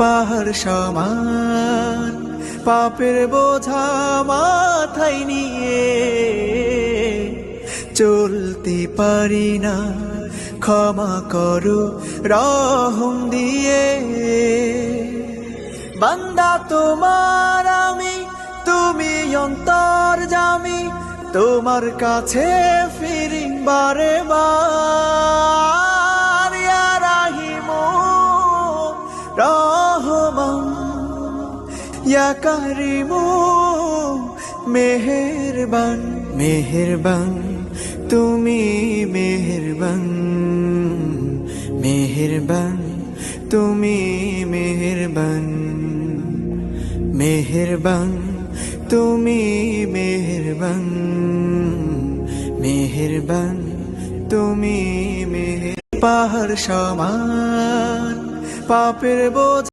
পাহাড় সমান পাপের বোঝা মাথায় নিয়ে চলতে পারি না, ক্ষমা করো রহম দিয়ে। বান্দা তোমার আমি, তুমি অন্তর্যামী, তোমার কাছে ফিরি বারে বার। ইয়া রাহিমু রহমান, ইয়া কারিমু মেহেরবান, মেহেরবান তুমি মেহেরবান, মেহেরবান তুমি মেহেরবান, মেহেরবান তুমি মেহেরবান, মেহেরবান তুমি মেহের। পাহাড় সমান পাপের বোঝা